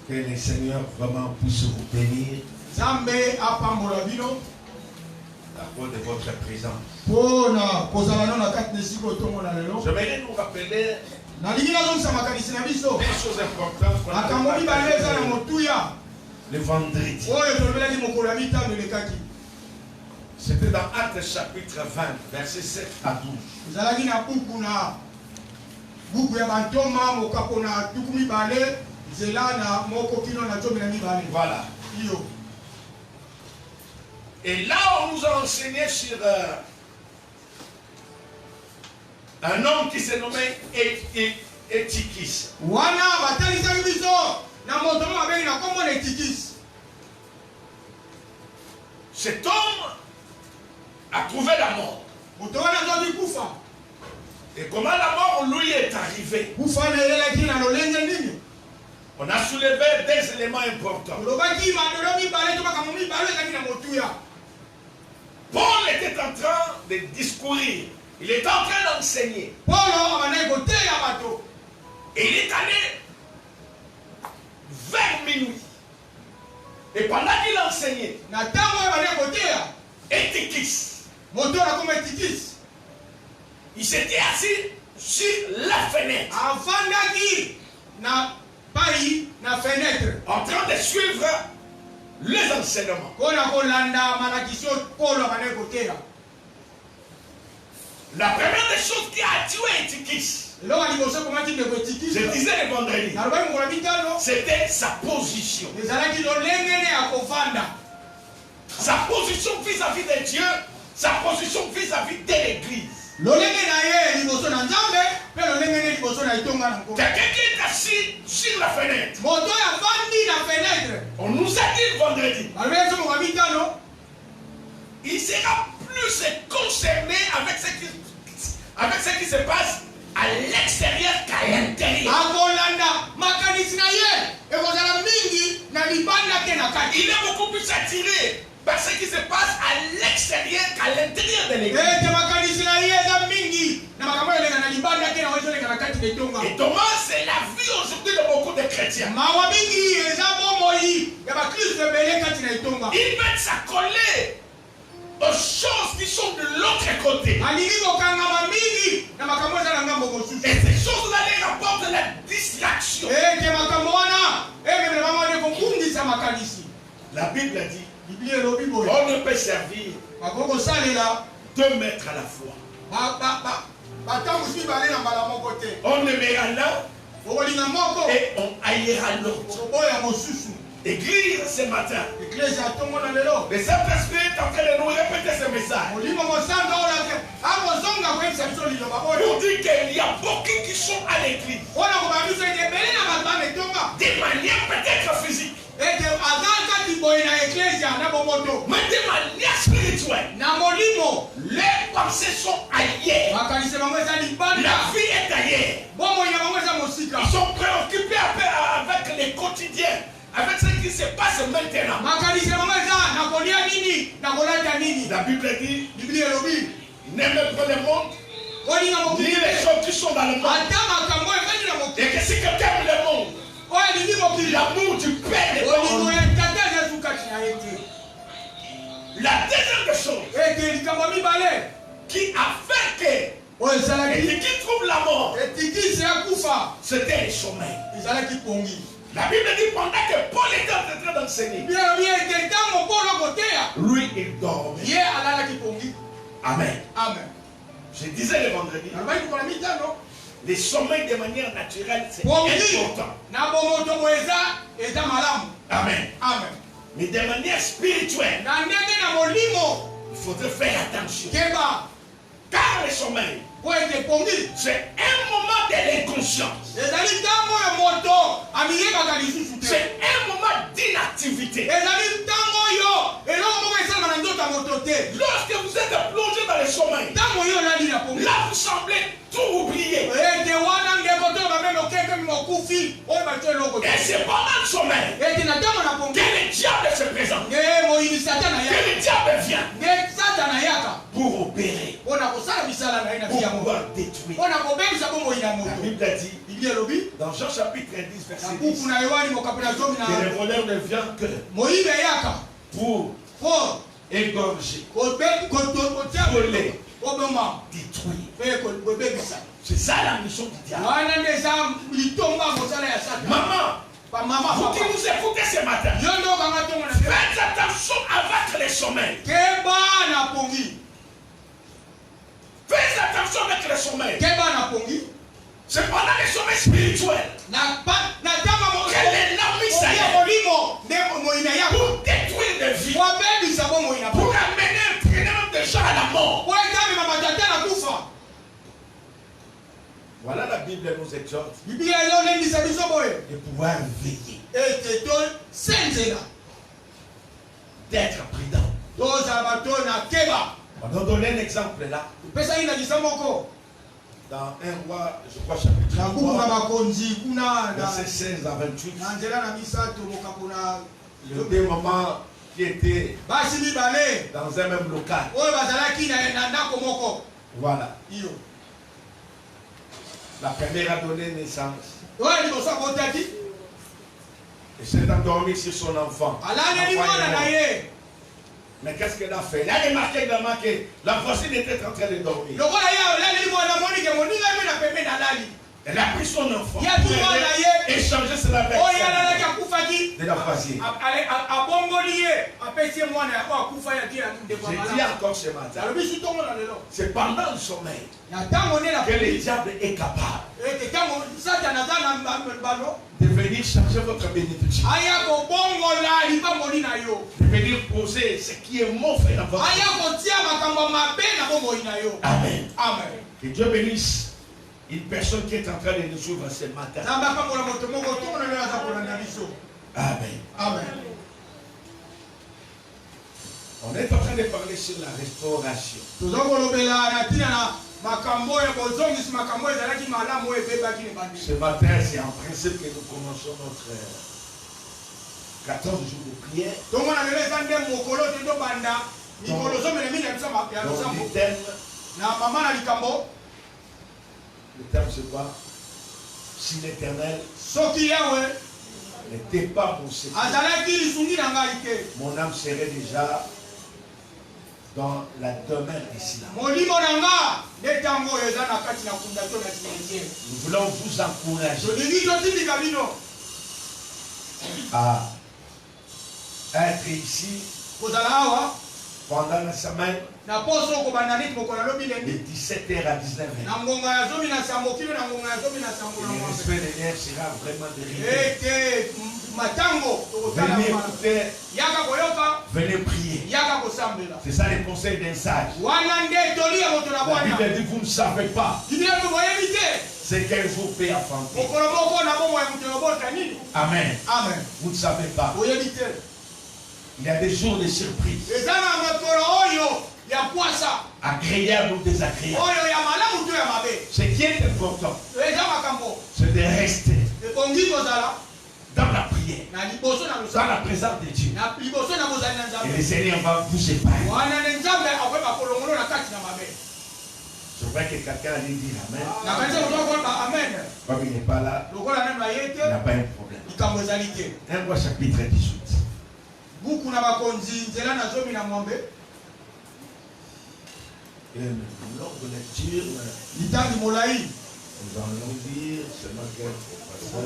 Que le Seigneur vraiment puisse vous bénir à cause de votre présence. J'aimerais nous rappeler des choses importantes qu'on a le vendredi. C'était dans Actes chapitre 20, versets 7 à 12. Voilà. Et là, on nous a enseigné sur un homme qui s'est nommé Eutychus. Cet homme a trouvé la mort. Et comment la mort lui est arrivée? On a soulevé des éléments importants. Paul était en train de discourir. Il était en train d'enseigner. Et il est allé vers minuit. Et pendant qu'il enseignait, Eutychus, il s'était assis sur la fenêtre. En train de suivre les enseignements. La première des choses qui a tué Eutychus, je disais le vendredi, c'était sa position. Sa position vis-à-vis de Dieu, sa position vis-à-vis de l'Église. Quelqu'un qui est assis sur la fenêtre. On nous a dit le vendredi, il sera plus concerné avec ce qui se passe à l'extérieur qu'à l'intérieur. Il est beaucoup plus attiré par ce qui se passe à l'extérieur qu'à l'intérieur de l'église. Et Thomas, c'est la vie aujourd'hui de beaucoup de chrétiens. Ils veulent s'accoler aux choses qui sont de l'autre côté. Et ces choses-là les rapportent la distraction. La Bible dit, on ne peut servir deux maîtres à la fois. On aimera l'un et on haïra l'autre. Église ce matin, le Saint-Esprit est en train de nous répéter ce message pour dire qu'il y a beaucoup qui sont à l'église de manière peut-être physique, mais de manière spirituelle. Les pensées sont ailleurs, la vie est ailleurs. Ils sont préoccupés avec les quotidiens, avec ce qui se passe maintenant. La Bible dit, n'aimez pas le monde, ni les choses qui sont dans le monde. Et que si quelqu'un aime le monde, l'amour du Père est en lui. La deuxième des choses qui a fait que et qui trouve la mort, c'était le sommeil. La Bible dit pendant que Paul était en train d'enseigner, lui il dormait. Amen. Je disais le vendredi, le sommeil de manière naturelle c'est important. Amen. Mais de manière spirituelle, il faudrait faire attention. Car le sommeil, c'est un moment de l'inconscience. C'est un moment d'inactivité. Lorsque vous êtes plongé dans le sommeil, là vous semblez tout oublier. Et c'est pendant le sommeil que le diable se présente, que le diable vient pour opérer, pour pouvoir détruire. La Bible dit, Dans Jean chapitre 10, verset 10, que les voleurs ne viennent que pour égorger, voler, détruire. C'est ça la mission du diable. Maman, vous qui nous écoutez ce matin, faites attention avec les sommeils. Faites attention avec les sommeils. C'est pendant les sommeils spirituels que l'ennemi s'aille pour détruire des vies, pour amener même des gens à la mort. Voilà, la Bible nous exhorte de pouvoir veiller, d'être prudent. On va donner un exemple là. Dans 1 roi, je crois, chapitre 3, verset 16 à 28. Le deux mamans qui étaient dans un même local. Voilà. La première a donné naissance. Et s'est endormie sur son enfant. Mais qu'est-ce qu'elle a fait? Elle a remarqué également que la voisine était en train de dormir. Elle a pris son enfant pour échanger cela avec de la voisine. J'ai dit encore ce matin, c'est pendant le sommeil que le diable est capable de venir changer votre bénédiction, de venir poser ce qui est mauvais dans votre vie. Amen. Amen. Que Dieu bénisse une personne qui est en train de nous suivre ce matin. Amen. Amen. On est en train de parler sur la restauration. Ce matin, c'est en principe que nous commençons notre 14 jours de prière. Le thème c'est quoi? Si l'Éternel n'était pas mon secours, mon âme serait déjà dans la demeure d'ici là. Nous voulons vous encourager à être ici pendant la semaine de 17h à 19h. Le respect de l'air sera vraiment dérivé. Venez écouter, venez prier. C'est ça le conseil d'un sage. La Bible dit vous ne savez pas ce qu'un jour peut affronter. Amen. Amen. Vous ne savez pas. Il y a des jours de surprise. Agréable ou désagréable. Ce qui est important, c'est de rester dans la prière, dans la présence de Dieu. Et le Seigneur va vous épargner. Je vois que quelqu'un allait dire Amen. Comme il n'est pas là, il n'a pas un problème. 1 Roi chapitre 18. Et une longue lecture, nous allons dire seulement quelques passages.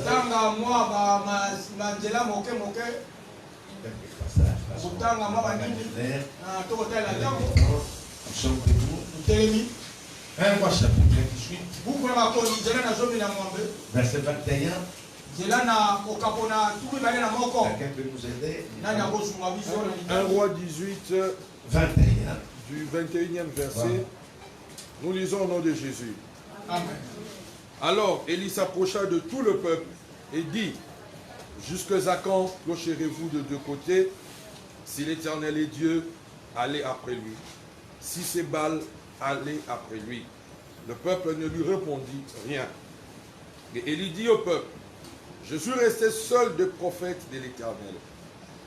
Nous sommes debout. 1 Roi chapitre 18, verset 21. Quelqu'un peut nous aider? 1 Roi 18, 21. Du 21e verset, nous lisons au nom de Jésus. Amen. Alors Élie s'approcha de tout le peuple et dit, jusqu'à quand clocherez-vous de deux côtés? Si l'Éternel est Dieu, allez après lui. Si c'est Baal, allez après lui. Le peuple ne lui répondit rien. Et Élie dit au peuple, je suis resté seul de prophètes de l'Éternel.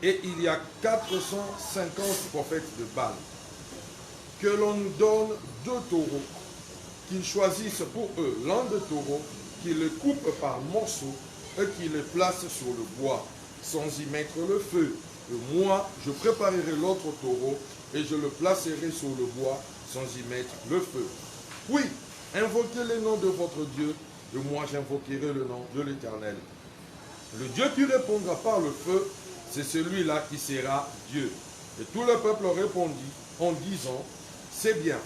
Et il y a 450 prophètes de Baal. Que l'on nous donne 2 taureaux, qu'ils choisissent pour eux l'un de taureaux qu'il les coupe par morceaux et qu'il les place sur le bois, sans y mettre le feu. Et moi, je préparerai l'autre taureau et je le placerai sur le bois, sans y mettre le feu. Oui, invoquez le nom de votre Dieu, et moi j'invoquerai le nom de l'Éternel. Le Dieu qui répondra par le feu, c'est celui-là qui sera Dieu. Et tout le peuple répondit en disant, c'est bien.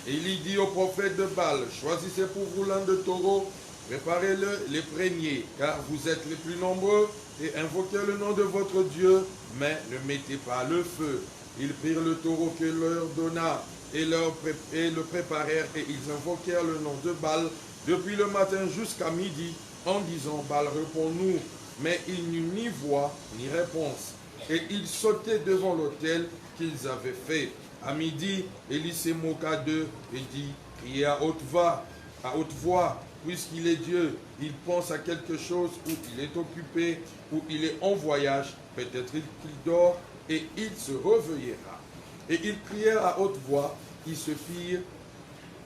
Et il dit au prophète de Baal, choisissez pour vous l'un de taureaux, préparez-le les premiers, car vous êtes les plus nombreux, et invoquez le nom de votre Dieu, mais ne mettez pas le feu. Ils prirent le taureau que leur donna et le préparèrent, et ils invoquèrent le nom de Baal depuis le matin jusqu'à midi, en disant, Baal, réponds-nous. Mais il n'y eut ni voix, ni réponse. Et ils sautaient devant l'autel qu'ils avaient fait. À midi, Élie se moqua d'eux et dit, criez à haute voix, puisqu'il est Dieu. Il pense à quelque chose, ou il est occupé, ou il est en voyage. Peut-être qu'il dort, et il se réveillera. Et ils crièrent à haute voix. Ils se firent,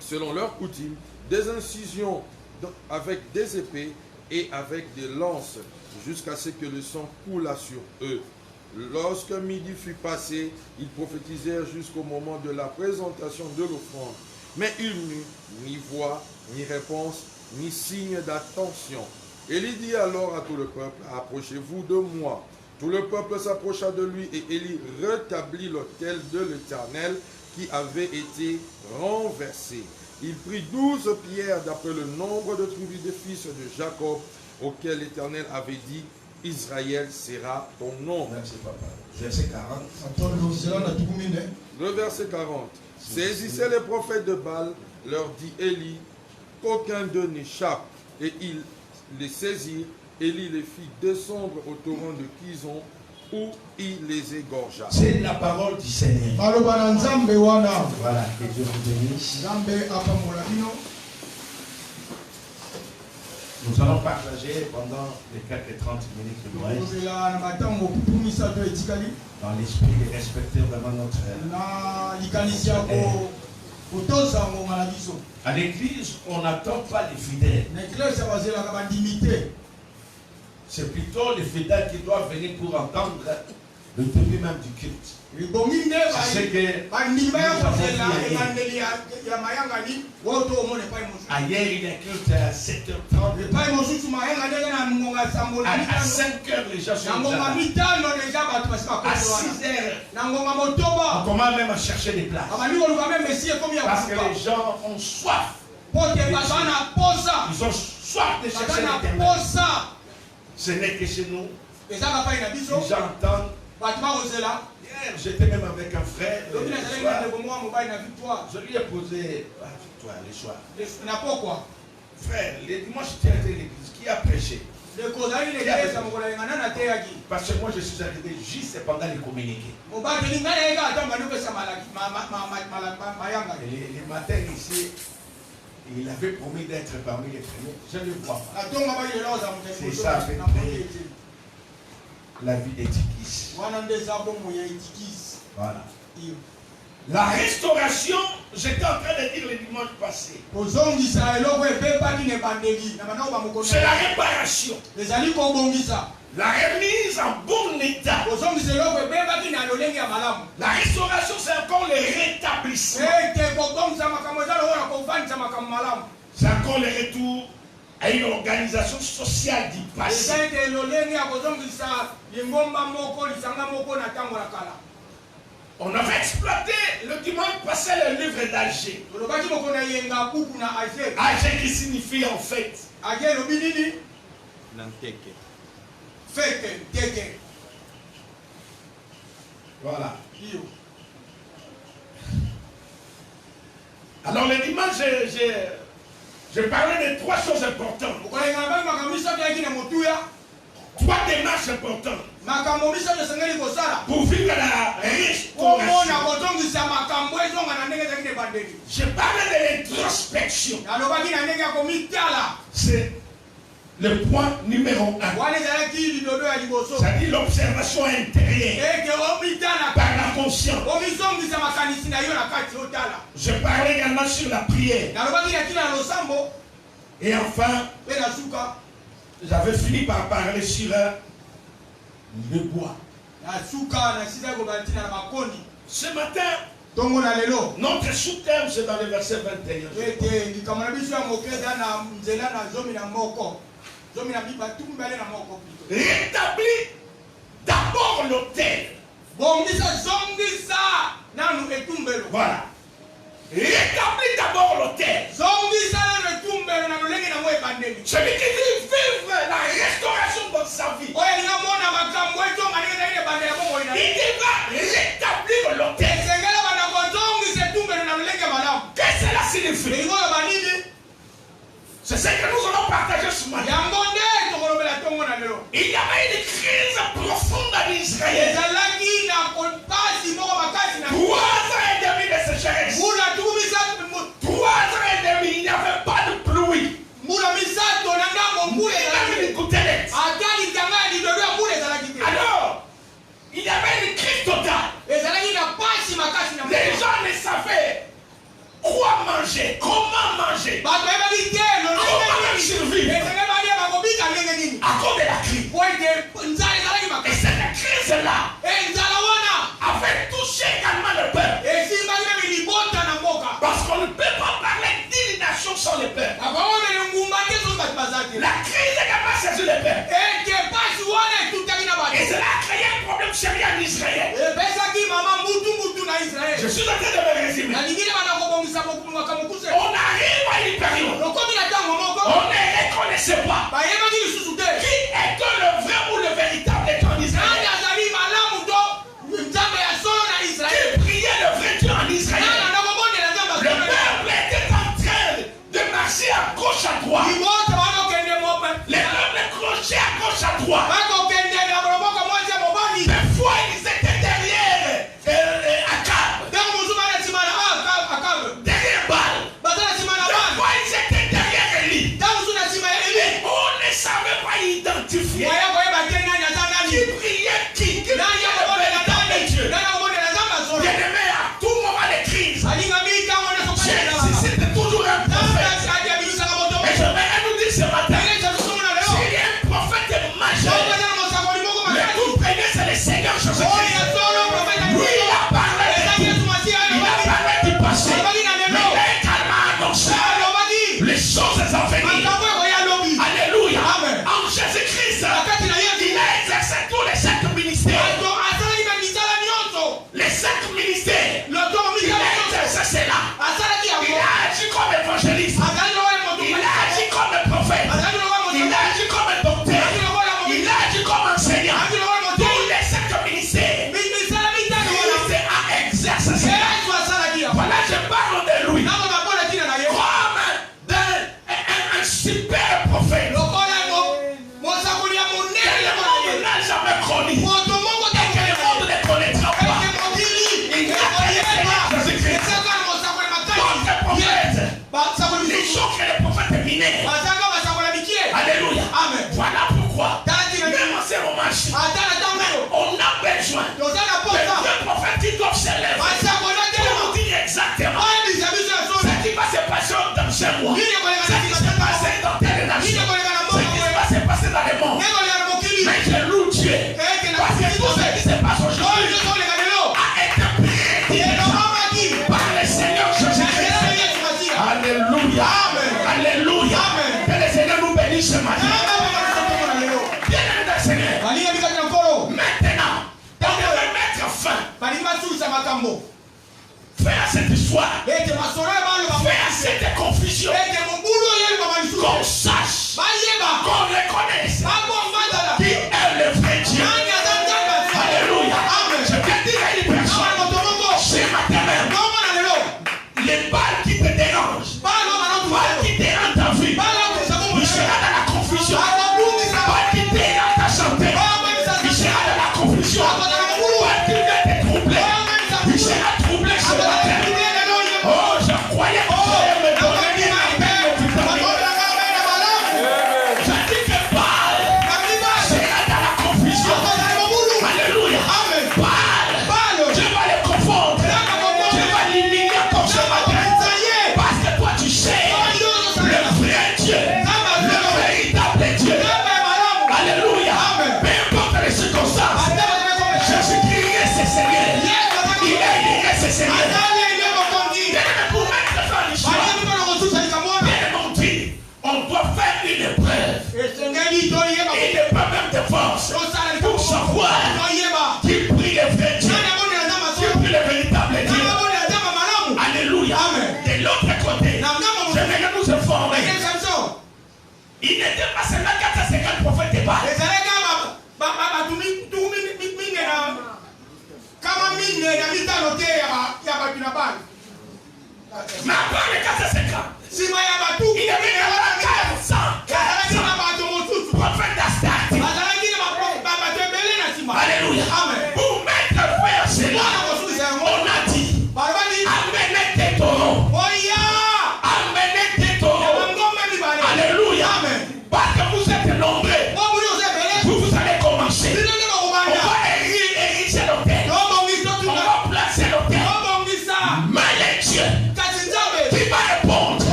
selon leur coutume, des incisions avec des épées et avec des lances, jusqu'à ce que le sang coulât sur eux. Lorsque midi fut passé, ils prophétisèrent jusqu'au moment de la présentation de l'offrande. Mais il n'y eut ni voix, ni réponse, ni signe d'attention. Élie dit alors à tout le peuple, approchez-vous de moi. Tout le peuple s'approcha de lui et Élie rétablit l'autel de l'Éternel qui avait été renversé. Il prit 12 pierres d'après le nombre de tribus des fils de Jacob, auquel l'Éternel avait dit, Israël sera ton nom. Merci papa. Verset 40. Le verset 40. Saisissez les prophètes de Baal, leur dit Élie, qu'aucun d'eux n'échappe. Et ils les saisirent. Élie les fit descendre au torrent de Kison, où il les égorgea. C'est la parole du Seigneur. Voilà, que Dieu vous bénisse. Nous allons partager pendant les quelques 30 minutes qui nous restent, dans l'esprit de respecter vraiment notre à l'église, on n'attend pas les fidèles. C'est plutôt les fidèles qui doivent venir pour entendre le début même du culte. C'est que ailleurs il y a culte à 7h30. À 5h les gens sont déjà à 6h. On commence même à chercher des places. Parce que les gens ont soif. Ils ont soif de chercher des témoins. Ce n'est que chez nous. Les gens entendent. Hier, j'étais même avec un frère. Je lui ai posé les soirs. Frère, les dimanches, j'étais à l'église. Qui a prêché? Parce que moi, je suis arrivé juste pendant les communiqués. Les matins ici, il avait promis d'être parmi les premiers. Je ne le vois pas. C'est ça, avec la vie d'Étikis. Voilà. La restauration, j'étais en train de dire le dimanche passé. C'est la réparation. La remise en bon état. La restauration, c'est encore le rétablissement. C'est encore le retour à une organisation sociale du passé. On avait exploité le dimanche passé le livre d'Agé. Agé qui signifie en fait. Voilà. Alors le dimanche, je parlais de 3 choses importantes. 3 démarches importantes pour vivre la restauration. Je parlais de l'introspection. C'est le point numéro 1. C'est-à-dire l'observation intérieure par la conscience. Je parlais également sur la prière. Et enfin, j'avais fini par parler sur le bois. Ce matin, notre sous-thème, c'est dans le verset 21. Rétablis d'abord l'autel. Voilà. Rétablis d'abord l'autel. Celui qui veut vivre la restauration de sa vie, il devra rétablir l'autel. Qu'est-ce que cela signifie? C'est ce que nous allons partager ce matin. Il y avait une crise profonde en Israël. 3 ans et demi de sécheresse. 3 ans et demi, il n'y avait pas de pluie. Alors, il y avait une crise totale. Les gens ne savaient quoi manger, comment manger, comment survivre à cause de la crise. Et cette crise-là avait touché également le peuple. Parce qu'on ne peut pas parler d'une nation sans le peuple. La crise également saisi le peuple. Et cela a créé un problème sérieux en Israël. Je suis en train de me résumer. On arrive à une période. On ne reconnaissait pas qui était le vrai ou le véritable État en Israël. Qui priait le vrai Dieu en Israël. Le peuple était en train de marcher à gauche à droite. Les peuples crochaient à gauche à droite. Parfois ils étaient derrière Akab. Derrière Baal. Parfois ils étaient derrière Élie. On ne savait pas identifier qui priait qui priait le véritable Dieu. Bien-aimé, à tout moment de crise, c'était toujours un prophète. Et je vais nous dire ce matin, s'il y a un prophète majeur, le tout premier c'est le Seigneur Jésus-Christ. Lui, il a parlé du passé, mais il a également annoncé les choses à venir. Alléluia. En Jésus-Christ, il a exercé tous les 5 ministères. Les 5 ministères, il a exercé cela. Il a agi comme évangéliste. Il a agi comme prophète. Il a agi comme docteur. Il a agi comme enseignant. Tous les 5 ministères, il a exercé cela. Voilà, je parle de lui comme un super prophète. Quel monde n'a jamais connu. Et quel monde ne connaîtra pas. Il n'y a pas de Jésus-Christ. Votre prophète. Les choses que les prophètes minaient. Alléluia. Voilà pourquoi, même en ces moments-ci, on a besoin de 2 prophètes qui doivent se lever pour nous dire exactement ce qui va se passer dans ce mois, ce qui se passe dans telle nation, ce qui va se passer dans le monde. Mais je loue Dieu parce que tout ce qui se passe aujourd'hui a été prédit par le Seigneur Jésus-Christ. Alléluia. Alléluia. Que le Seigneur nous bénisse ce matin. Bien-aimé du Seigneur. Maintenant, on devait mettre fin à cette histoire. Fin à cette confusion. Qu'on sache, qu'on reconnaisse qui est le vrai Dieu. Alléluia. Je vais dire à une personne ce matin même, les balles qui te dérangent, balles qui dérangent ta vie, il sera dans la confusion. Balles qui dérangent ta santé, il sera dans la confusion. Balles qui viennent te troubler, il sera troublé ce matin. Oh, je croyais que Dieu me donnait une appel de vitamine. Je dis que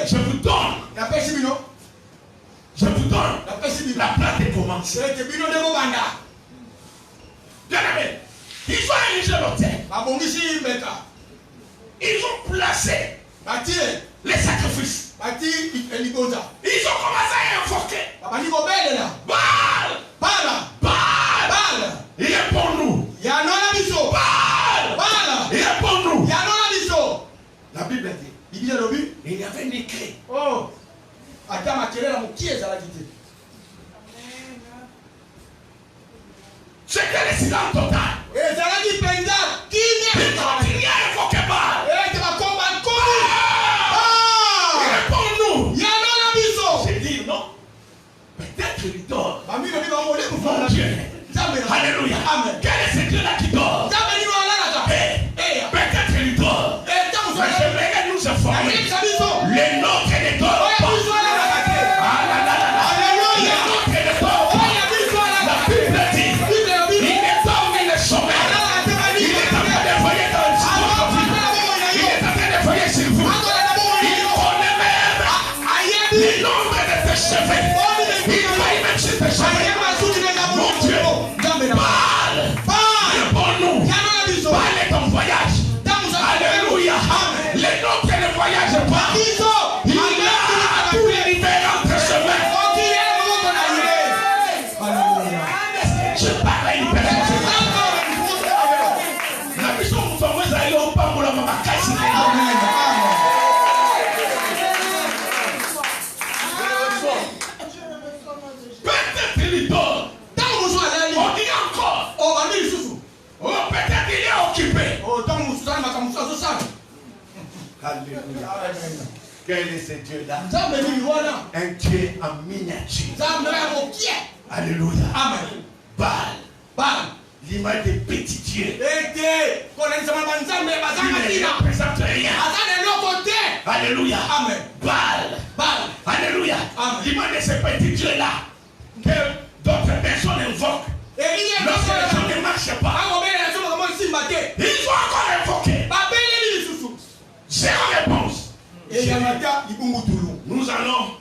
Je vous donne. Je vous donne la place de commencer. Bien aimé, ils ont érigé l'autel. Ils ont placé les sacrifices. Ils ont commencé à invoquer. Baal! Il est pour nous. Baal! Il est pour nous. La Bible dit, il y avait écrit. C'était le silence total. Il continue à invoquer Baal. Il est pour nous. J'ai dit non. Peut-être qu'il dort. Mon Dieu. Alléluia. Quel est ce Dieu-là qui dort? Peut-être qu'il dort. Mais je vais nous informer. Les nôtres ne dorment pas. La Bible dit, il est dormi il est sommeil. Il est en train de voyer dans le ciel. Il est en train de voyer sur vous. Il connaît même le nombre de tes cheveux. Il voit même sur tes cheveux. Mon Dieu. Baal. Il est pour nous. Baal est en voyage. Alléluia. Les nôtres ne voyagent pas. Il a tout libéré entre ses mains. Je parle à une personne. La mission vous fait aller au pas pour la maman. Peut-être il dort. On dit encore. Peut-être il est occupé. Alléluia. Quel est ce Dieu-là? Un Dieu en miniature. Alléluia. Baal. L'image des petits dieux. Il ne représente rien. Alléluia. Baal. Alléluia. L'image de ces petits dieux-là que d'autres personnes invoquent. Lorsque les gens ne marchent pas, ils vont encore invoquer. Zéro réponse. Nous allons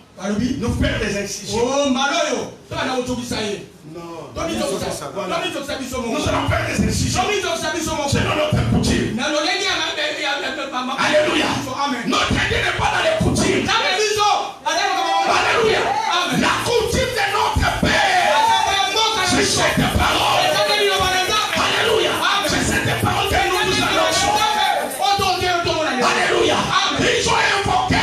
nous faire des incisions. Nous allons faire des incisions selon notre coutume. Alléluia. Notre Dieu n'est pas dans les coutumes. Alléluia. La coutume de notre Père, c'est cette parole. Alléluia. C'est cette parole que nous allons chanter. Alléluia. Ils ont invoqué.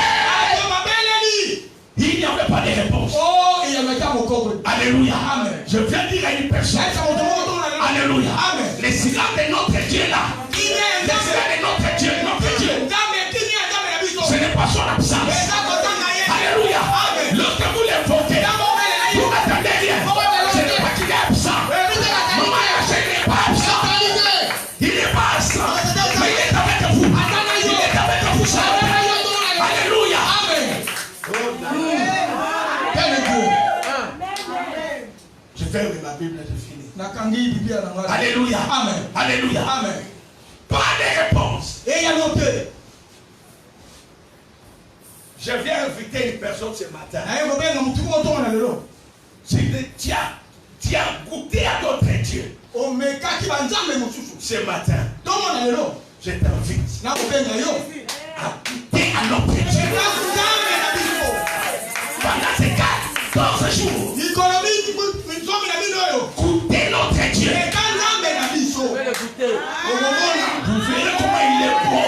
Il n'y avait pas de réponse. Alléluia. Je viens dire à une personne. Alléluia. Les silence de notre Dieu là. Les silence de notre Dieu. Ce n'est pas son absence. Alléluia. Lorsque vous l'invoquez, vous n'attendez rien. Ce n'est pas qu'il est absent. Maman Rachel n'est pas absent. Il n'est pas absent. Mais il est avec vous. Il est avec vous. Alléluia. Je ferme ma Bible et je finis. Alléluia. Alléluia. Pas de réponse. Je viens inviter une personne ce matin. Tu as goûté à d'autres dieux. Ce matin, je t'invite à goûter à notre Dieu. Pendant ces 14 jours, goûtez notre Dieu. Vous verrez comment il est bon.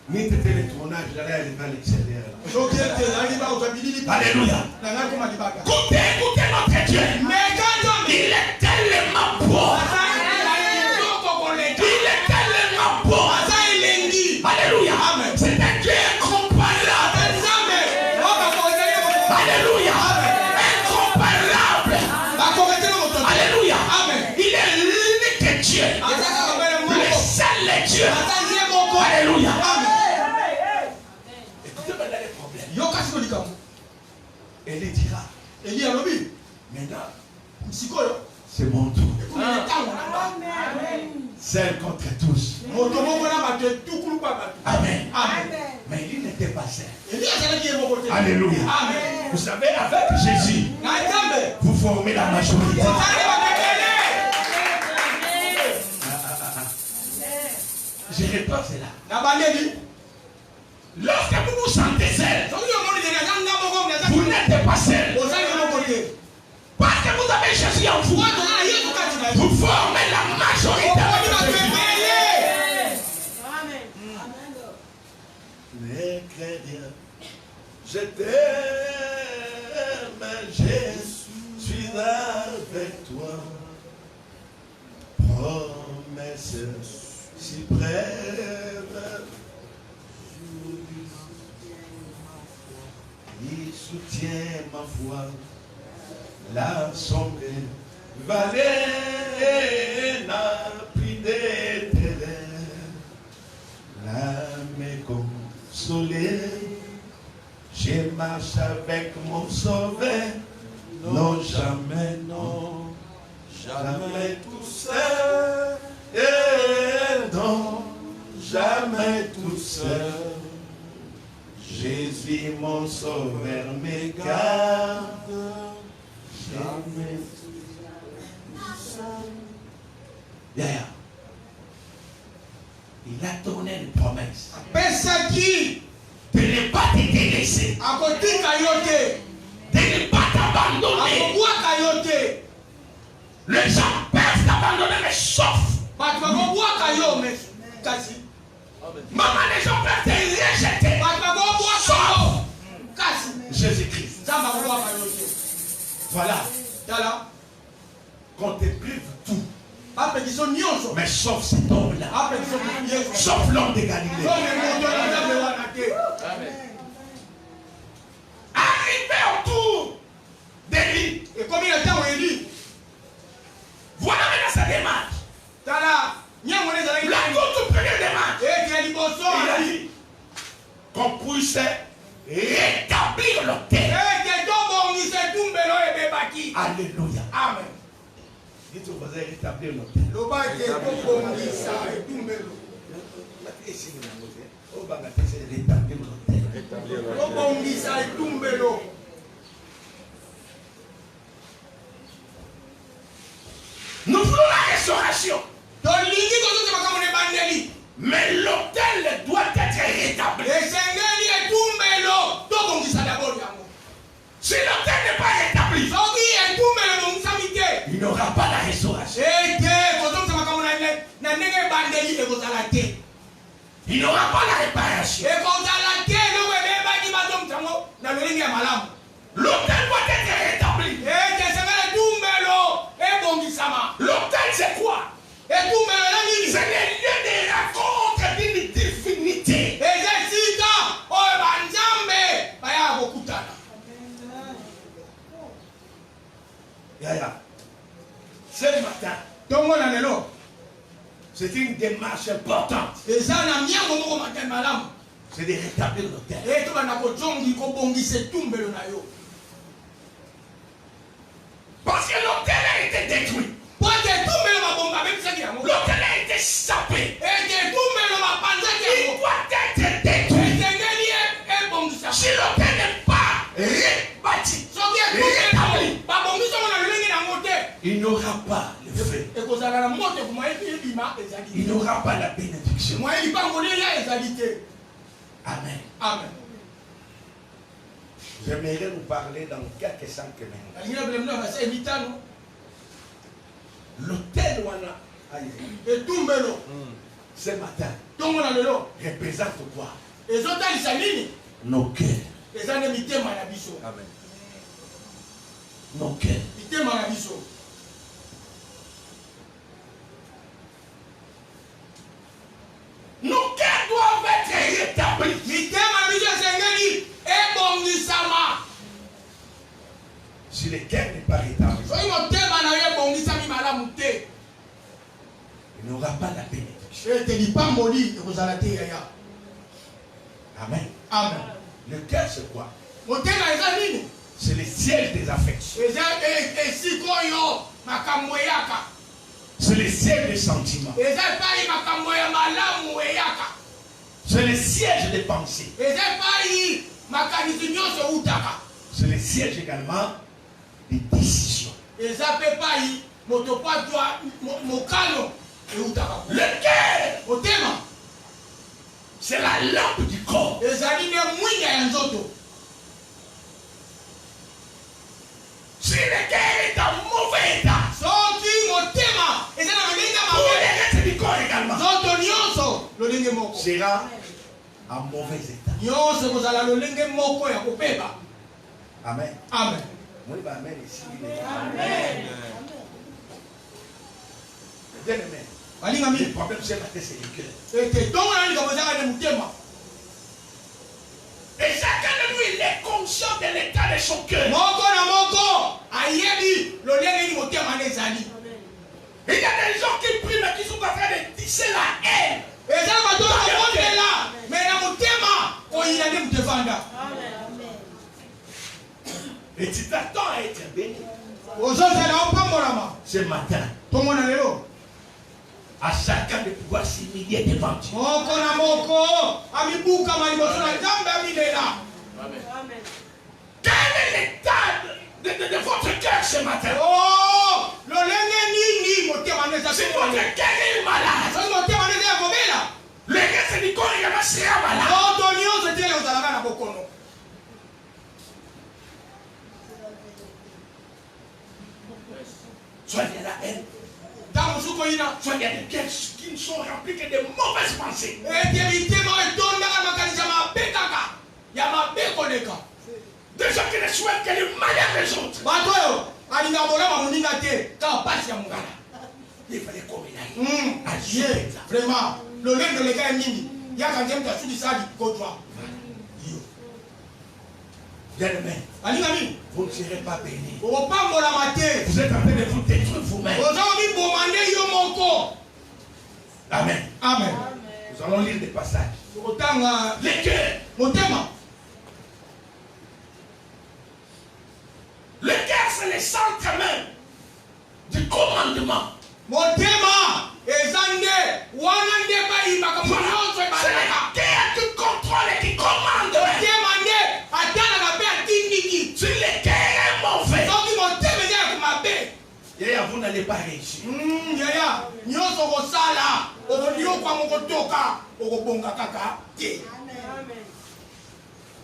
Ni te télétournage, j'allais aller dans l'extérieur. Alléluia. Goûtez notre Dieu. Il est tellement bon. Il est tellement bon. Alléluia. C'est un Dieu incomparable. Alléluia. Incomparable. Alléluia. Il est l'unique Dieu. Le seul Dieu. Alléluia. Écoutez maintenant les problèmes. Élie dira. Maintenant, seul contre tous. Amen. Mais il n'était pas seul. Alléluia. Vous savez, avec Jésus, vous formez la majorité. Je répète cela. Lorsque vous vous sentez seul, vous n'êtes pas seul. Parce que vous avez Jésus en vous. Vous formez la majorité. Les chrétiens, je t'aime, je suis avec toi. Promesse suprême. Il soutient ma foi. La sombre vallée n'a plus d'éternel. L'âme est consolée. Je marche avec mon sauveur. Non, jamais, non. Jamais tout seul. Et non, jamais tout seul. Jésus, mon sauveur, me garde. Jamais tout seul. Yeah. Il a donné une promesse. De ne pas te délaisser. De ne pas t'abandonner. Les gens peuvent t'abandonner, mais sauf. Maman, les gens peuvent te rejeter. Sauf Jésus-Christ. Voilà. Qu'on te prive tout. Mais sauf cet homme-là. Sauf l'homme de Galilée. Arrivé autour d'Élie. Et comme il était en Élie. Voilà maintenant sa démarche. La toute première démarche. Il a dit qu'on puisse rétablir l'autel. Alléluia. Amen. Dites au voisin, rétablir l'autel. Nous voulons la restauration. Mais l'autel doit être rétabli. Si l'autel n'est pas rétabli, il n'aura pas la restauration. Il n'aura pas la réparation. L'autel doit être rétabli. L'autel c'est quoi? C'est le lieu de rencontre d'une divinité. Ce matin, c'est une démarche importante. C'est de rétablir l'autel. Parce que l'autel a été détruit. L'autel a été sapé. Il doit être détruit. Si l'autel n'est pas rebâti, rétabli, il n'aura pas le feu. Il n'aura pas la bénédiction. Amen. Amen. J'aimerais vous parler dans quelques cinq minutes. L'autel ce matin représente quoi? Nos cœurs. Amen. Nos cœurs. Nos cœurs doivent être rétablis. Si le cœur n'est pas rétabli, il n'aura pas la bénédiction. Amen. Amen. Le cœur c'est quoi? C'est le ciel des affections. C'est le siège des sentiments. C'est le siège des pensées. C'est le siège également des décisions. Le cœur, c'est la lampe du corps. Si le cœur est en mauvais état, tout le reste du corps également sera en mauvais état. Amen. Amen. Moi, je vais amen ici. Amen. Bien aimé. Le problème, c'est le cœur. Et chacun de nous, il est conscient de l'état de son cœur. Il y a des gens qui prient, mais qui sont en train de tisser la haine. Et tu t'attends à être béni. Ce matin, à chacun de pouvoir s'humilier devant Dieu. Quel est l'état de votre cœur ce matin? Si votre cœur est malade, le reste du corps également sera malade. Soit il y a la haine, soit il y a des cœurs qui ne sont remplis que de mauvaises pensées. Des gens qui ne souhaitent que le malheur des autres. Il fallait qu'on aille. Vraiment, le lien de l'égal est mini. Il y a quand même des choses qui sont Bien aimé, vous ne serez pas bénis. Vous êtes en train de vous détruire vous-même. Amen. Amen. Nous allons lire des passages. Les cœurs. Le cœur, c'est le centre même du commandement. C'est le cœur qui contrôle et qui commande. Si le cœur est mauvais, et vous n'allez pas réussir.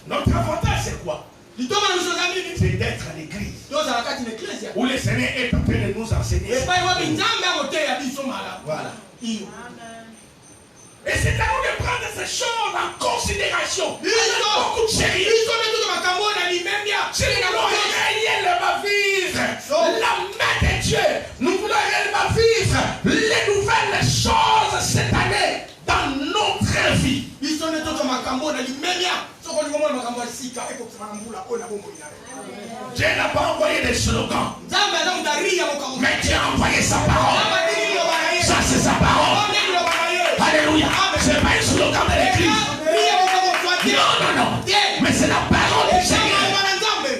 Notre avantage, c'est quoi? C'est d'être à l'église où le Seigneur est en train de nous enseigner. Voilà. Et c'est à nous de prendre ces choses en considération. Beaucoup de sérieux. Si nous voulons réellement vivre la main de Dieu, nous voulons réellement vivre les nouvelles choses cette année dans notre vie. Dieu n'a pas envoyé des slogans, mais Dieu a envoyé sa parole. Ça, c'est sa parole. Alléluia. Ce n'est pas un slogan de l'église. Non. Mais c'est la parole du Seigneur.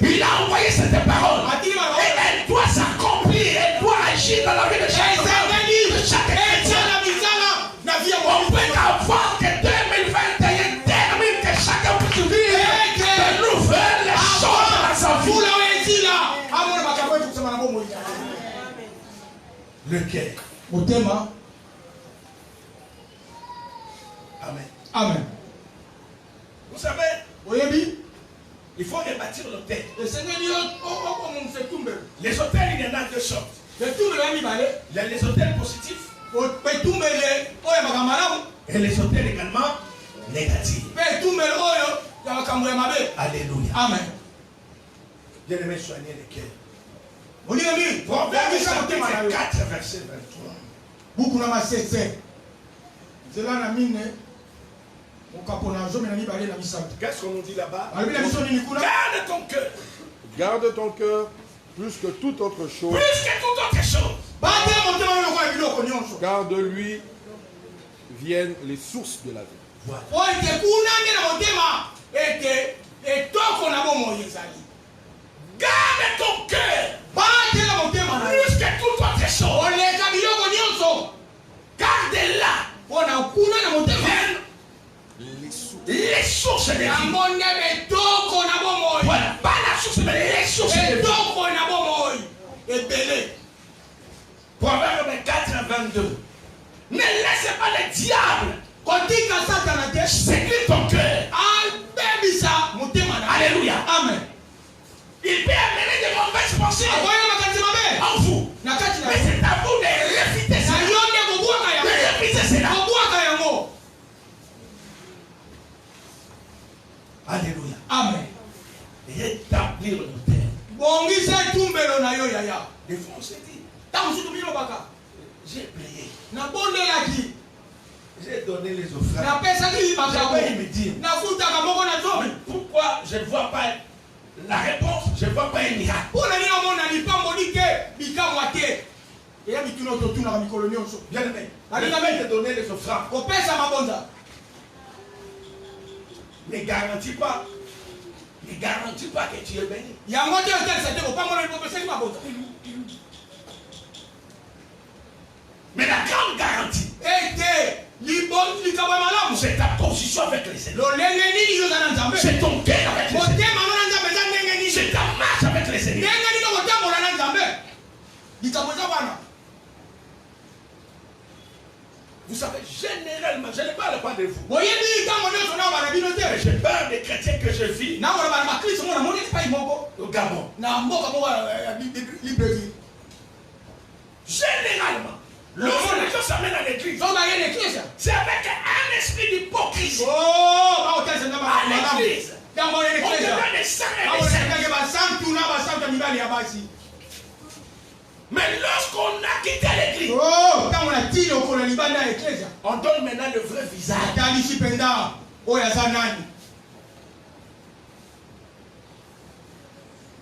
Il a envoyé cette parole. Et elle doit s'accomplir. Elle doit agir dans la vie de chaque chrétien. On peut avoir que 2021 termine, que chacun puisse vivre de nouvelles choses dans sa vie. Le cœur. Amen. Amen. Vous savez, il faut rebâtir l'autel. Les hôtels, il y en a deux sortes. Il y a les hôtels positifs et les hôtels également négatifs. Alléluia. Amen. Bien-aimé, soignez les cœurs. Proverbe chapitre 4, verset 23. Qu'est-ce qu'on nous dit là-bas? Garde ton cœur. Garde ton cœur plus que toute autre chose. Plus que toute autre chose. Car de lui viennent les sources de la vie. Garde ton cœur. Plus que toute autre chose. Garde-la. Les sources de vie. Voilà, pas la source, mais les sources de vie. Proverbe 4:22. Ne laissez pas le diable séduire ton cœur. Alléluia. Amen. Il peut amener de mauvaises pensées en vous. Mais c'est à vous de refuser cela. De refuser cela. Alléluia. Amen. Et établir le terre. Des fois on se dit, j'ai prié. J'ai donné les offrandes. Il me dit, pourquoi je ne vois pas la réponse, je ne vois pas un miracle. Bien aimé, je vais te donner les offrandes. Ne garantis pas. Ne garantis pas que tu es béni. Mais la grande garantie, c'est ta position avec les Seigneurs. C'est ton cœur avec les Seigneurs. C'est ta marche avec les Seigneurs. Vous savez, généralement, je ne parle pas de vous. Mais je parle des chrétiens que je vis au Gabon. Généralement, lorsque les gens s'amènent à l'église, c'est avec un esprit d'hypocrisie. À l'église, on devient des saints et des saints. Mais lorsqu'on a quitté l'église, on donne maintenant le vrai visage.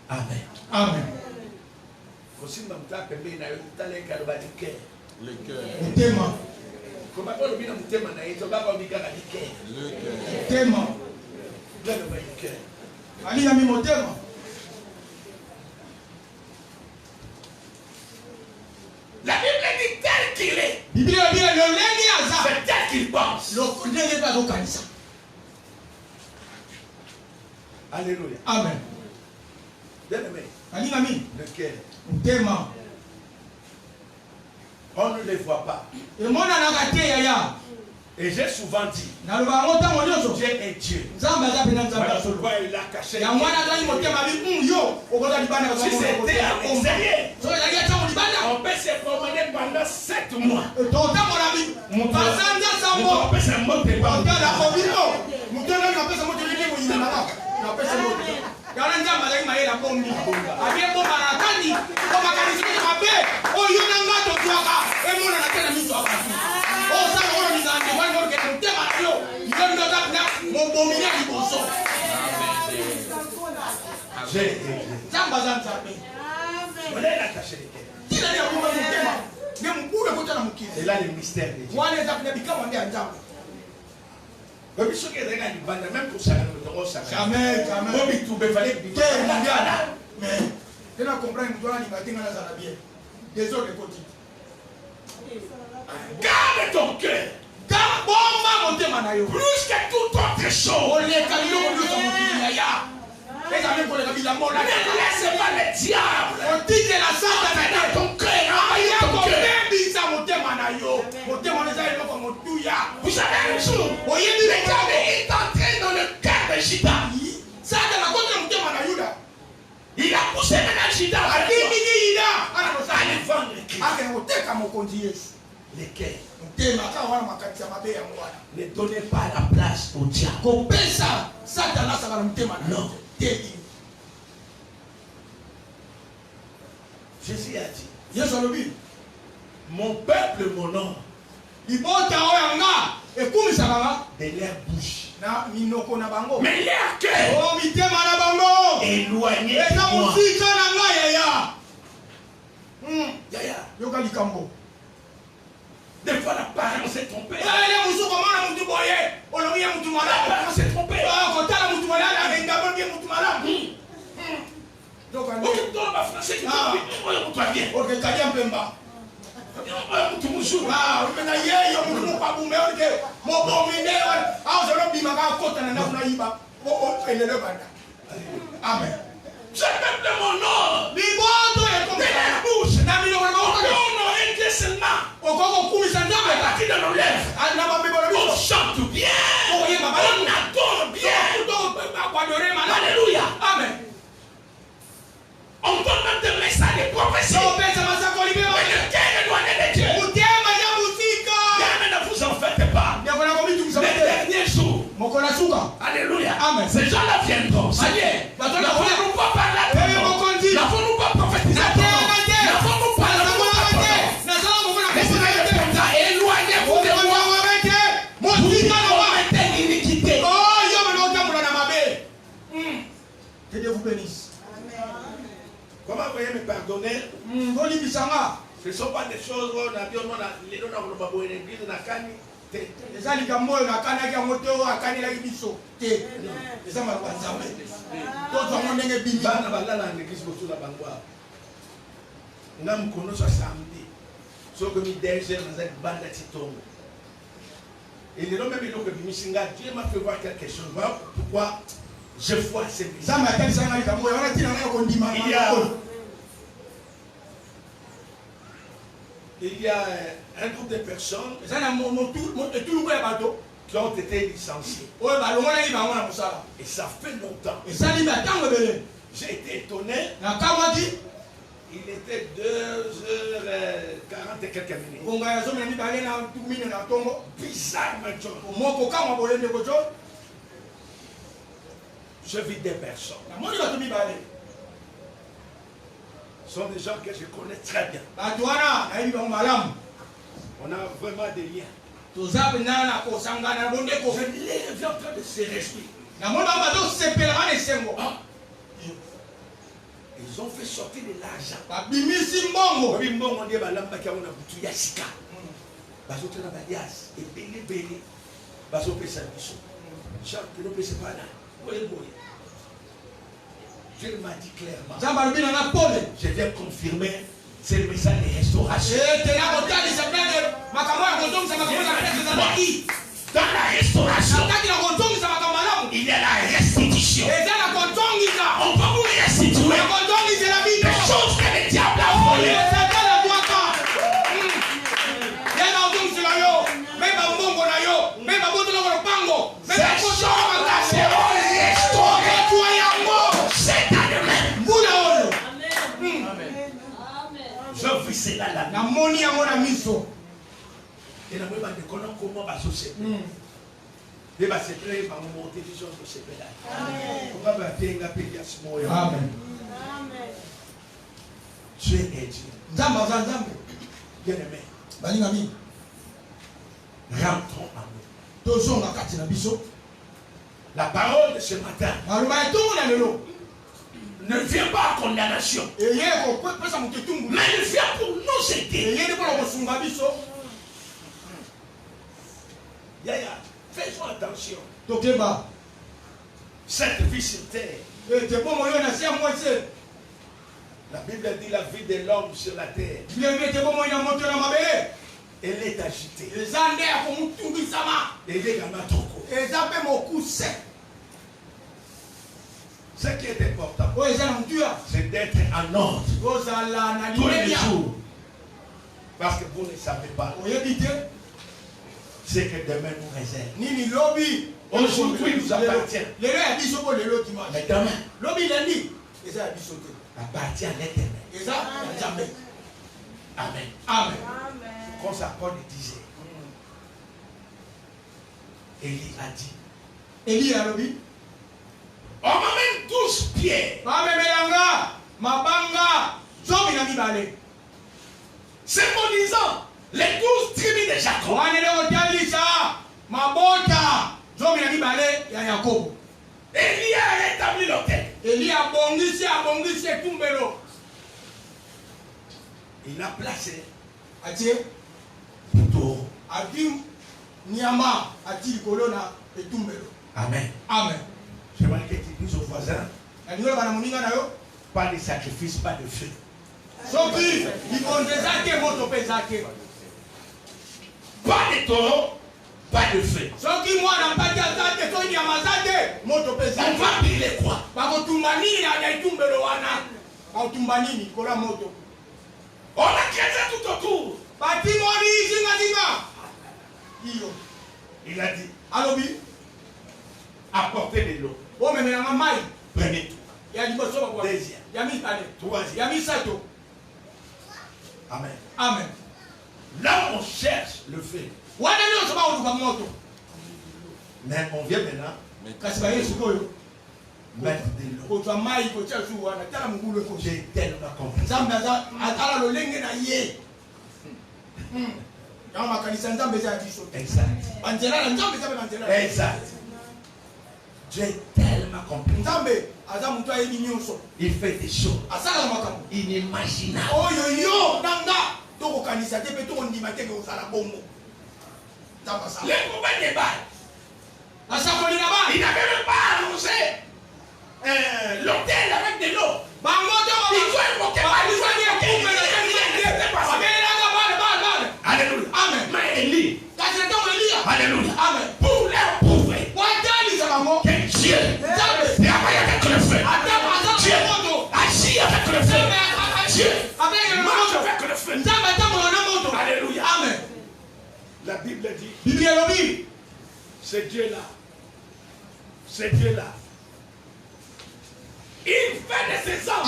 Amen. Amen. Le cœur. La Bible dit tel qu'il est. C'est tel qu'il pense. Alléluia. Amen. Bien aimé. Le cœur. On ne les voit pas. Et j'ai souvent dit, Dieu est Dieu. Pourquoi il a caché? Si c'était à l'extérieur, on peut se promener pendant 7 mois. On peut se monter c'est là le mystère de Dieu. Même pour ça, jamais. Garde ton cœur. Plus que toute autre chose. Ne laisse pas le diable dans ton cœur. Vous savez un jour, le diable est entré dans le cœur de Judas. Il a poussé maintenant Judas à aller vendre Christ. Les cœurs. Ne donnez pas la place au diable. Non. Jésus a dit, mon peuple m'honore de leur bouche, mais leur cœur éloigné de moi. Des fois l'apparence est trompée. L'apparence est trompée. c'est que tu vas bien. Ok, t'as bien pemba. Tu me joues. Ah, mais na yé, yo mou pas boumé, ok. Mon bon miné, ah, je l'ai dit, ma gars, côté na na iba. Oh, elle est le banda. Amen. Je m'appelle mon nom. Bibondo est comme la bouche. Na mi no mon nom est Dieu seulement. Au Congo, Koumi Sandame. À partir de nos lèvres. On chante bien. On adore bien. Alléluia. Amen. On donne même des messages de prophétie. Mais le cœur est loin de Dieu. Ne vous en faites pas. Les derniers jours. Alléluia. Amen. Ces gens-là viendront. Ça y est. N'avons-nous pas parlé à ton nom? N'avons-nous pas prophétisé à ton nom? N'avons-nous pas parlé à ton nom? Éloignez-vous de moi. Vous commettez l'iniquité. Que Dieu vous bénisse. Comment vous voyez me pardonner? Ce ne sont pas des choses où on a dit les gens dans l'église, on a cani. Les aligambo, on a cani à moto, on a cani à biso. Les hommes à Banzamé. D'autres ont monné bibi. On a balala en église pour tout la bangwa. On a mon connu sur samedi. Sauf que mi derrière dans cette bande de titongo. Et les gens même ils ont que Mishinga, Dieu m'a fait voir quelque chose. Voilà pourquoi je vois ces messages. Il y a un groupe de personnes qui ont été licenciées. Et ça fait longtemps. J'ai été étonné. Il était 2h40 et quelques minutes. Bizarre, John. Je vis des personnes. Ce sont des gens que je connais très bien. On a vraiment des liens. Je les reviens en train de se réjouir. Ils ont fait sortir de l'argent. Dieu m'a dit clairement. Je viens confirmer, c'est le message de restauration. Dans la restauration, il y a la restitution. On va vous restituer des choses que le diable a volées. Ces choses-là seront restaurées. C'est à demain. Je vis cela là. Et la même année, comment va se séparer? Les va se séparer par mon monté des choses de séparer. Comment va payer la paix à ce moment? Amen. Dieu est Dieu. Bien aimé. Rentrons en nous. La parole de ce matin ne vient pas à condamnation, mais elle vient pour nous aider. Faisons attention. Cette vie sur terre. La Bible dit la vie de l'homme sur la terre. Elle est agitée. Elle est ce qui est important, c'est d'être en ordre tous les jours. Parce que vous ne savez pas ce que demain nous réserve. Aujourd'hui nous appartient. Mais demain appartient à l'éternel. Amen. Amen. Comme ça, Paul disait, Élie a dit, on m'amène 12 pierres. Symbolisant les 12 tribus de Jacob. Élie a rétabli l'autel. Il a placé pour Amen. Amen. J'aimerais que tu dises aux voisins, Pas de sacrifice, pas de feu. Pas de taureau, pas de feu. On va brûler quoi? On a creusé tout autour. Il a dit apportez de l'eau. Premier tour. Deuxième. Troisième. Amen. Amen. Là on cherche le feu. Mais on vient maintenant mettre de l'eau. J'ai tellement compris. Exact. Exact. J'ai tellement compris. Il fait des choses inimaginables. Les copains des balles. Il n'avait même pas annoncé l'hôtel avec de l'eau. Il faut invoquer Alléluia. Amen. Mais Élie. Alléluia. Amen. Pour leur prouver que Dieu travaille avec le feu. Dieu agit avec le feu. Dieu marche avec le feu. Alléluia. Amen. La Bible dit. Ce Dieu-là. Ce Dieu-là. Il fait de ses hommes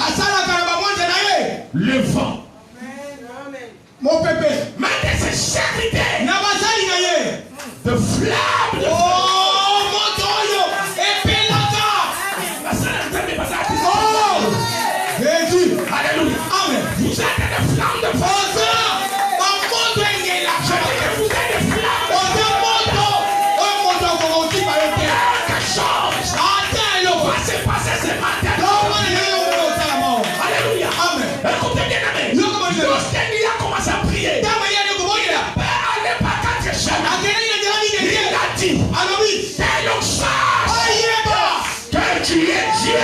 le vent. Mon pépé. Mais de ses charités. De flammes. Oh, mon toyo. Oh, Jésus. Alléluia. Amen. Vous êtes des flammes de feu. Je dis que vous êtes des flammes. Quelque chose va se passer ce matin. Alléluia. Amen. Écoutez bien, amen. Lorsque il a commencé à prier, à n'est pas quatre chemins. Il a dit, c'est l'on sache que tu es Dieu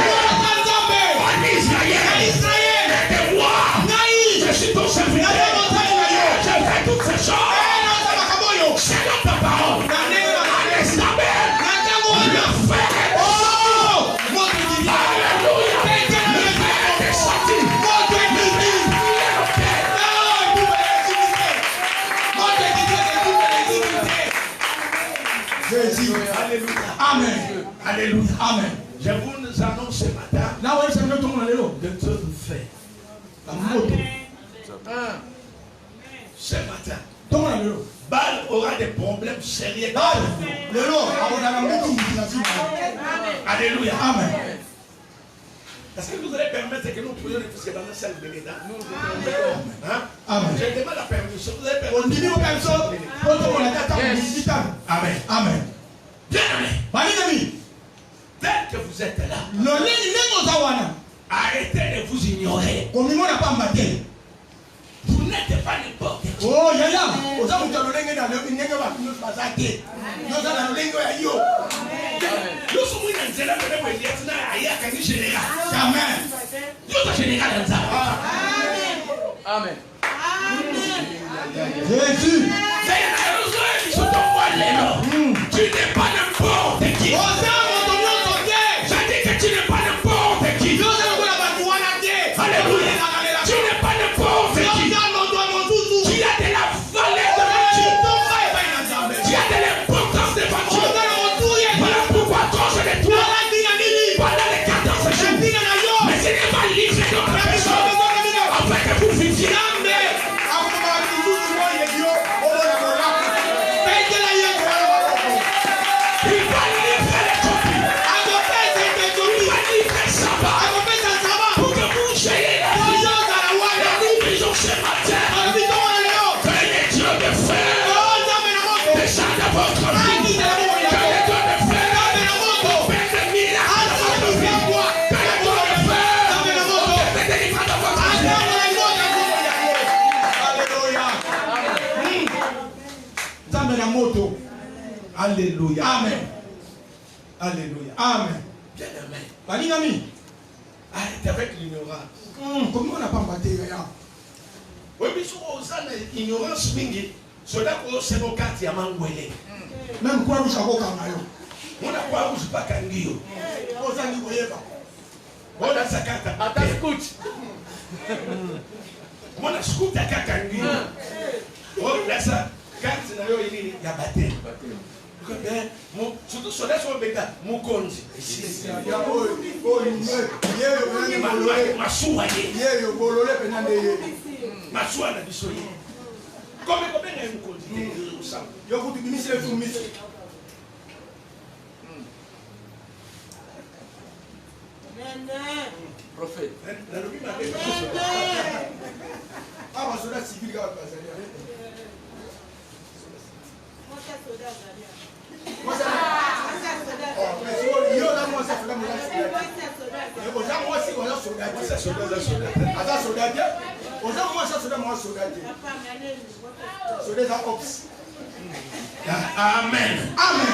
en Israël. Et moi, je suis ton serviteur. Je fais toutes ces choses. C'est dans ta parole. En Israël, le fait. Alléluia. Le fait est sorti. Jésus. Alléluia. Amen. Alléluia. Amen. Je vous annonce ce matin de Dieu vous fait. Ce matin, Baal aura des problèmes sérieux. Alléluia. Amen. Est-ce que vous allez permettre que nous prions tous dans la salle de l'État? Amen. Je demande la permission. Vous allez permettre. Amen. Amen. Bien aimé. Tel que vous êtes là, arrêtez de vous ignorer. Vous n'êtes pas n'importe qui. Oh, Nous sommes une général. Amen. Nous sommes général. Amen. Jésus. Tu n'es pas n'importe qui. Je dis que tu n'es pas n'importe qui. Alléluia. Tu n'es pas n'importe qui. Tu as de la valeur devant Dieu. Tu as de l'importance devant Dieu. Voilà pourquoi à cause de toi, pendant les 14 jours, mais ce n'est pas livré d'autres personnes afin que vous viviez. Alléluia. Amen. Alléluia. Amen. Bien aimé. Balinami. Arrête avec l'ignorance. Comment on n'a pas battu là? Oui, mais si on a l'ignorance, c'est là qu'on se voit quand il y a mangouélé. Même quoi, nous savons quand même. On a quoi, vous ne pas kangio. On s'en dit, voyez pas. On a sa carte. Attends, écoute. On a scout à kangio. Oh, là, ça, quand il y a baptême. Surtout sur la soirée, mon compte. Ma soirée. Ma soirée, combien est-ce qu'on dit? Je vous dis, c'est le soumis. Prophète. Ah, ma soldat civil, il va passer. Amen. Amen.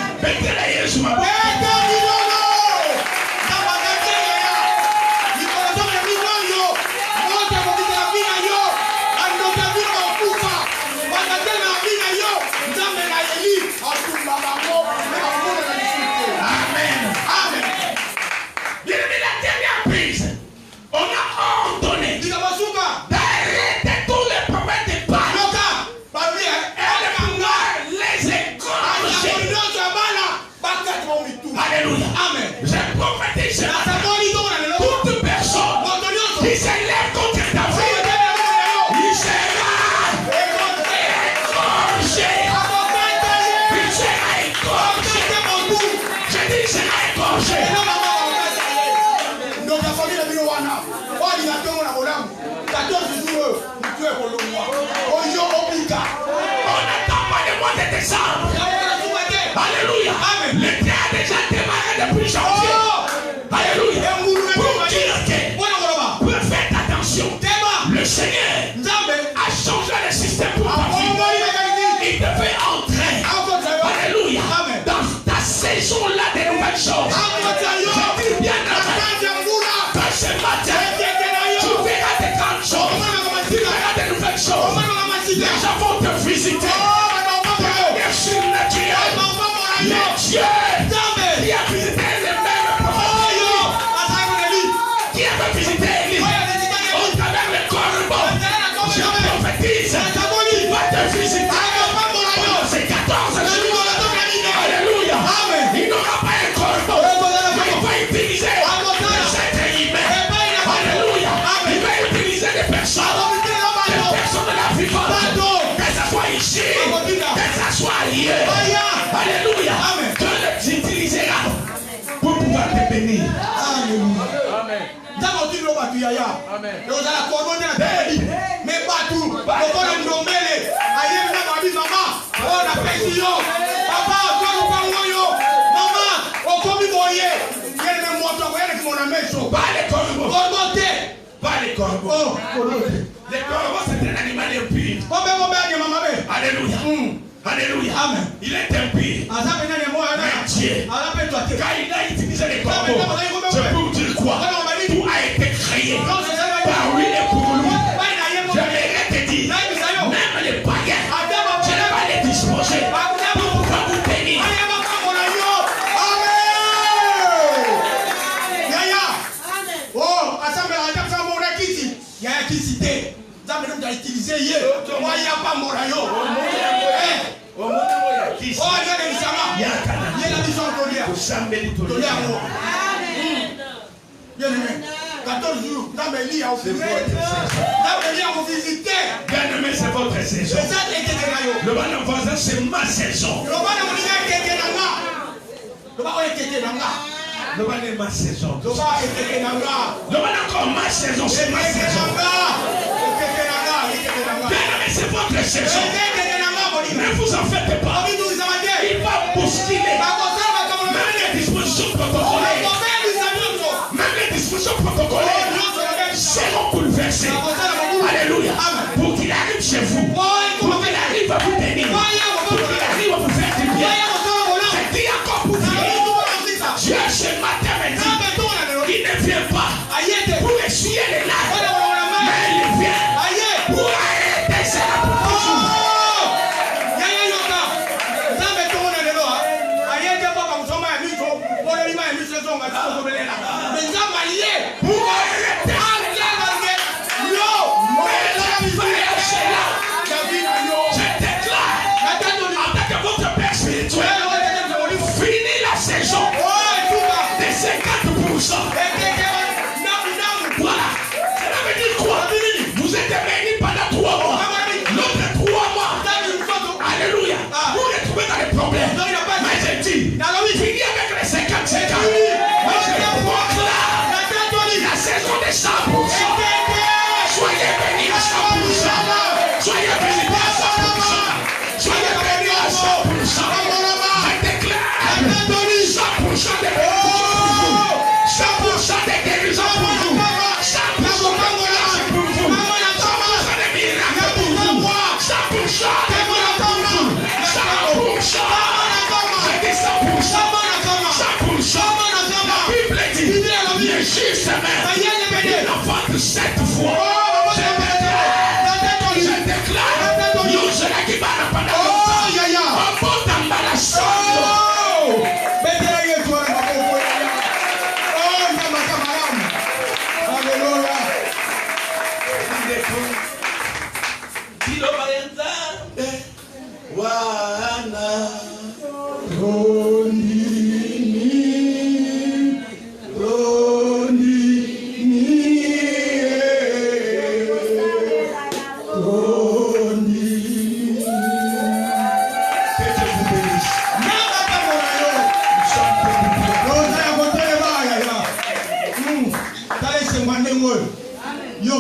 Alléluia. Amen. J'ai prophétisé toute personne qui s'élève contre ta vie, il sera écorché. Il sera écorché. Je dis il sera écorché. Donc la famille de Bilowana, on a n'attend pas le mois de décembre. Alléluia. Amen. Le temps a déjà démarré depuis janvier. Alléluia. Pour dire que, faites attention. Le Seigneur a changé le système pour ta vie. Il te fait entrer. Alléluia. Dans ta saison là de nouvelles choses. Je dis bien que ce matin, tu verras des grandes choses. Tu verras des nouvelles choses. Les gens vont te visiter. Merci le Dieu. Le Dieu qui a visité les mêmes prophètes, qui a visité Élie au travers le corbeau, je prophétise, il va te visiter pendant ces 14 jours. Alléluia. Il n'aura pas un corbeau, mais il va utiliser les êtres humains. Alléluia. Il va utiliser des personnes de la vivante, que ce soit ici, que ce soit ailleurs. Alléluia. Dieu les utilisera pour pouvoir te bénir. Alléluia. Amen. Amen. Mais pas tout. On a nommé ailleurs na ma vie maman. On a fait yo. Papa, toi nous pas yo. Maman, on comme voyé. Il y a des motos, il y a des mon ami chaud. Pas les corbeaux. Pas les corbeaux. Oh, les corbeaux c'est un animal impur. Alléluia. Alléluia. Amen. Il est impur. Mais Dieu, quand il a utilisé les corbeaux, c'est pour dire quoi? Tout a été créé par lui et pour lui. J'aimerais te dire, même les païens, je ne vais les disposer pour pouvoir vous bénir. Bien-aimé, 14 jours, dans mes lits, vous visiter. Bien-aimé, c'est votre saison. Le bon voisin, c'est ma saison. Le bon est ma saison. Le bon encore ma saison, c'est ma saison. Bien-aimé, c'est votre saison. Ne vous en faites pas. Il va bousculer. Même les dispositions protocolaires. Même les dispositions protocolaires seront bouleversées. Alléluia. Pour qu'il arrive chez vous. Pour qu'il arrive à vous bénir. Pour qu'il arrive à vous faire du bien. Je dis encore pour dire. Dieu ce matin me dit. Il ne vient pas Fini la saison des 50%. Voilà. Cela veut dire quoi? Vous êtes bénis pendant 3 mois. L'autre 3 mois. Alléluia. Vous les trouvez dans les problèmes. Mais j'ai dit, fini avec les 50. Moi je proclame la saison des 100%. Soyez bénis à 100%. Soyez bénis à 100%. Soyez bénis à 100%. Je déclare 100% de bénédictions pour vous. 100% de guérisons pour vous. 100% de grâce pour vous. 100% de miracles pour vous. 100% de miracles pour vous. 100%. Je dis 100%. 100%. La Bible dit, le juste même, il enfante 7 fois. Je déclare, nous serons qui va la pendant longtemps. Un bon embarassement. Yo,